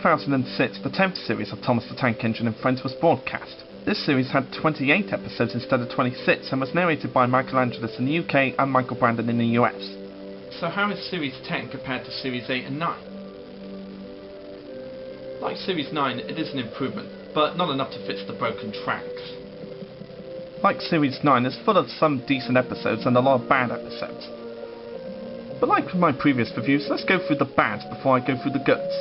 2006, the 10th series of Thomas the Tank Engine and Friends was broadcast. This series had 28 episodes instead of 26 and was narrated by Michael Angelis in the UK and Michael Brandon in the US. So how is Series 10 compared to Series 8 and 9? Like Series 9, it is an improvement, but not enough to fix the broken tracks. Like Series 9, it's full of some decent episodes and a lot of bad episodes. But like with my previous reviews, let's go through the bads before I go through the goods.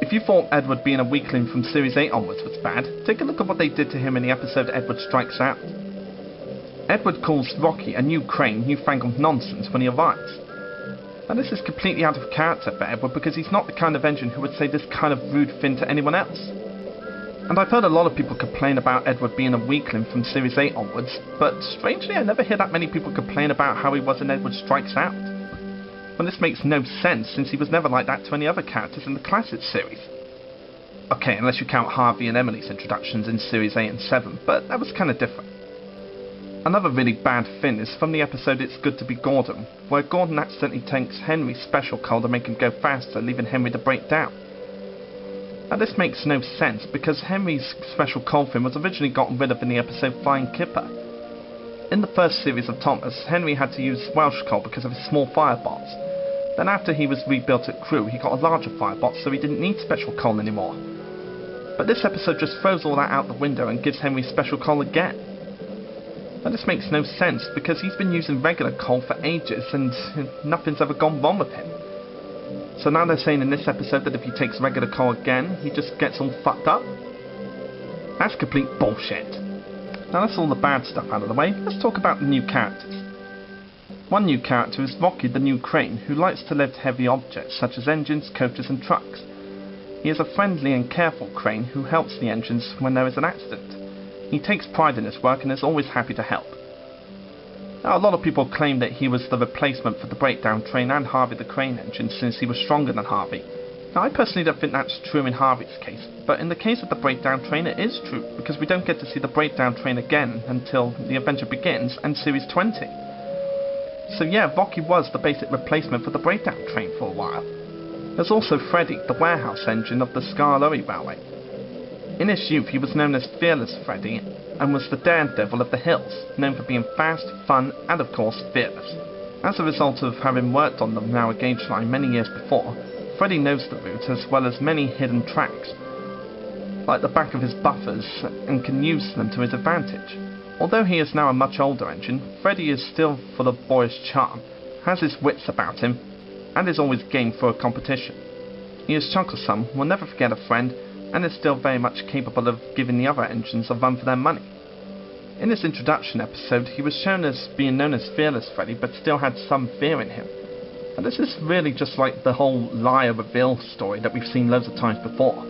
If you thought Edward being a weakling from Series 8 onwards was bad, take a look at what they did to him in the episode Edward Strikes Out. Edward calls Rocky a new crane, newfangled nonsense when he arrives. Now this is completely out of character for Edward because he's not the kind of engine who would say this kind of rude thing to anyone else. And I've heard a lot of people complain about Edward being a weakling from Series 8 onwards, but strangely I never hear that many people complain about how he was in Edward Strikes Out. Well, this makes no sense since he was never like that to any other characters in the classic series. Okay, unless you count Harvey and Emily's introductions in Series 8 and 7, but that was kinda different. Another really bad thing is from the episode It's Good to Be Gordon, where Gordon accidentally tanks Henry's special coal to make him go faster, leaving Henry to break down. Now this makes no sense because Henry's special coal fin was originally gotten rid of in the episode Flying Kipper. In the first series of Thomas, Henry had to use Welsh coal because of his small firebots. Then after he was rebuilt at Crew, he got a larger firebot so he didn't need special coal anymore. But this episode just throws all that out the window and gives Henry special coal again. Now this makes no sense because he's been using regular coal for ages and nothing's ever gone wrong with him. So now they're saying in this episode that if he takes regular coal again, he just gets all fucked up? That's complete bullshit. Now that's all the bad stuff out of the way, let's talk about the new characters. One new character is Rocky the New Crane, who likes to lift heavy objects such as engines, coaches and trucks. He is a friendly and careful crane who helps the engines when there is an accident. He takes pride in his work and is always happy to help. Now, a lot of people claim that he was the replacement for the breakdown train and Harvey the crane engine since he was stronger than Harvey. Now, I personally don't think that's true in Harvey's case, but in the case of the breakdown train it is true, because we don't get to see the breakdown train again until the adventure begins and Series 20. So yeah, Rocky was the basic replacement for the breakdown train for a while. There's also Freddy, the warehouse engine of the Skarloey Railway. In his youth he was known as Fearless Freddy, and was the daredevil of the hills, known for being fast, fun, and of course fearless. As a result of having worked on the narrow gauge line many years before, Freddy knows the route as well as many hidden tracks, like the back of his buffers, and can use them to his advantage. Although he is now a much older engine, Freddy is still full of boyish charm, has his wits about him, and is always game for a competition. He is chucklesome, will never forget a friend, and is still very much capable of giving the other engines a run for their money. In his introduction episode, he was shown as being known as Fearless Freddy, but still had some fear in him. And this is really just like the whole liar reveal story that we've seen loads of times before.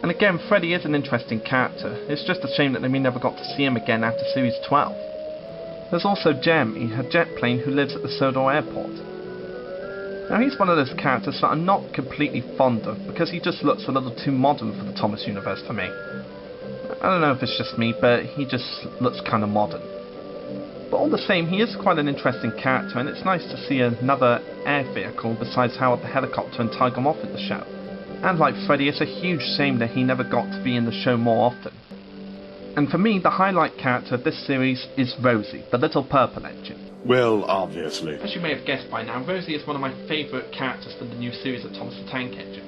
And again, Freddy is an interesting character. It's just a shame that we never got to see him again after Series 12. There's also Jeremy, a jet plane who lives at the Sodor airport. Now he's one of those characters that I'm not completely fond of because he just looks a little too modern for the Thomas universe for me. I don't know if it's just me, but he just looks kind of modern. But all the same, he is quite an interesting character, and it's nice to see another air vehicle besides Howard the Helicopter and Tiger Moth in the show. And like Freddy, it's a huge shame that he never got to be in the show more often. And for me, the highlight character of this series is Rosie, the little purple engine. Well, obviously. As you may have guessed by now, Rosie is one of my favourite characters from the new series of Thomas the Tank Engine.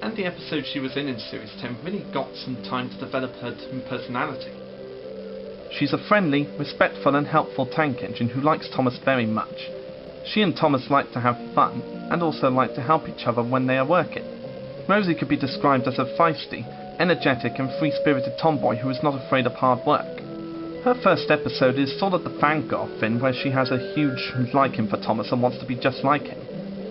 And the episode she was in Series 10 really got some time to develop her personality. She's a friendly, respectful and helpful tank engine who likes Thomas very much. She and Thomas like to have fun, and also like to help each other when they are working. Rosie could be described as a feisty, energetic and free-spirited tomboy who is not afraid of hard work. Her first episode is sort of the fangirl thing where she has a huge liking for Thomas and wants to be just like him.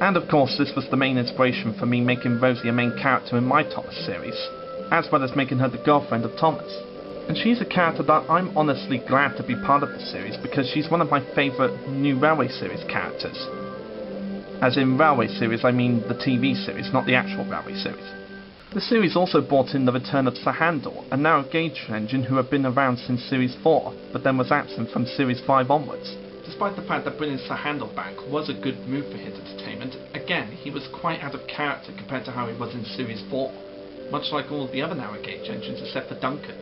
And of course this was the main inspiration for me making Rosie a main character in my Thomas series, as well as making her the girlfriend of Thomas. And she's a character that I'm honestly glad to be part of the series because she's one of my favourite new Railway series characters. As in Railway series I mean the TV series, not the actual Railway series. The series also brought in the return of Sir Handel, a narrow gauge engine who had been around since Series 4, but then was absent from Series 5 onwards. despite the fact that bringing Sahandel back was a good move for his entertainment, again, he was quite out of character compared to how he was in Series 4, much like all the other narrow gauge engines except for Duncan.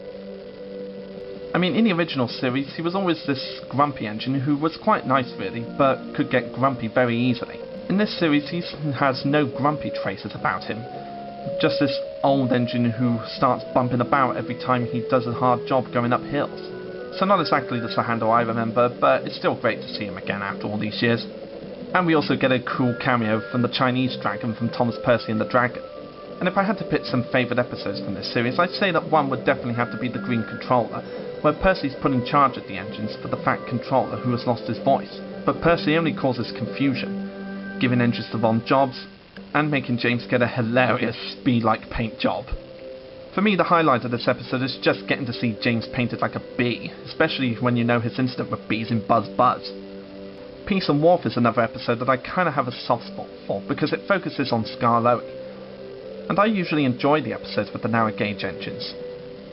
I mean, in the original series, he was always this grumpy engine who was quite nice really, but could get grumpy very easily. In this series, he has no grumpy traces about him, just this old engine who starts bumping about every time he does a hard job going up hills. So not exactly the Sahandel I remember, but it's still great to see him again after all these years. And we also get a cool cameo from the Chinese dragon from Thomas Percy and the Dragon. And if I had to pick some favourite episodes from this series, I'd say that one would definitely have to be the Green Controller, where Percy's put in charge of the engines for the fat controller who has lost his voice. But Percy only causes confusion, giving engines the wrong jobs, and making James get a hilarious speed-like paint job. For me, the highlight of this episode is just getting to see James painted like a bee, especially when you know his incident with bees in Buzz Buzz. Peace and Warmth is another episode that I kinda have a soft spot for, because it focuses on Skarloey. And I usually enjoy the episodes with the narrow gauge engines.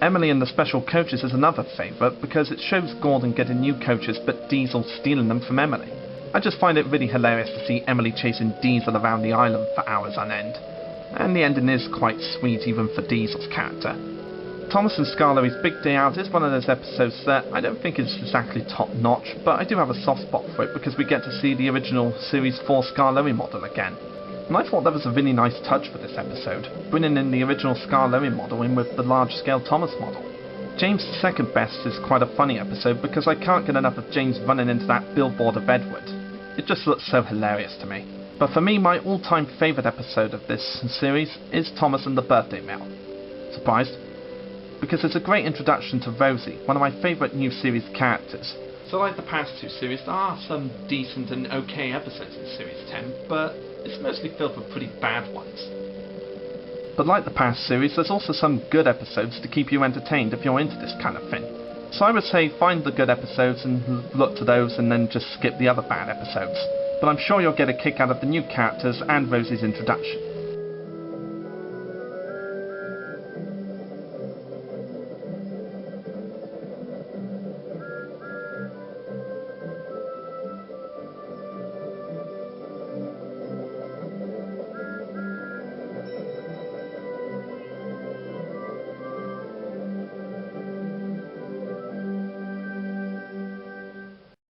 Emily and the Special Coaches is another favourite, because it shows Gordon getting new coaches but Diesel stealing them from Emily. I just find it really hilarious to see Emily chasing Diesel around the island for hours on end. And the ending is quite sweet even for Diesel's character. Thomas and Skarloey's Big Day Out is one of those episodes that I don't think is exactly top notch, but I do have a soft spot for it because we get to see the original Series 4 Skarloey model again. And I thought that was a really nice touch for this episode, bringing in the original Skarloey model in with the large-scale Thomas model. James' Second Best is quite a funny episode because I can't get enough of James running into that billboard of Edward. It just looks so hilarious to me. But for me, my all-time favourite episode of this series is Thomas and the Birthday Mail. Surprised? Because it's a great introduction to Rosie, one of my favourite new series characters. So like the past two series, there are some decent and okay episodes in Series 10, but it's mostly filled with pretty bad ones. But like the past series, there's also some good episodes to keep you entertained if you're into this kind of thing. So I would say find the good episodes and look to those and then just skip the other bad episodes. But I'm sure you'll get a kick out of the new characters and Rosie's introduction.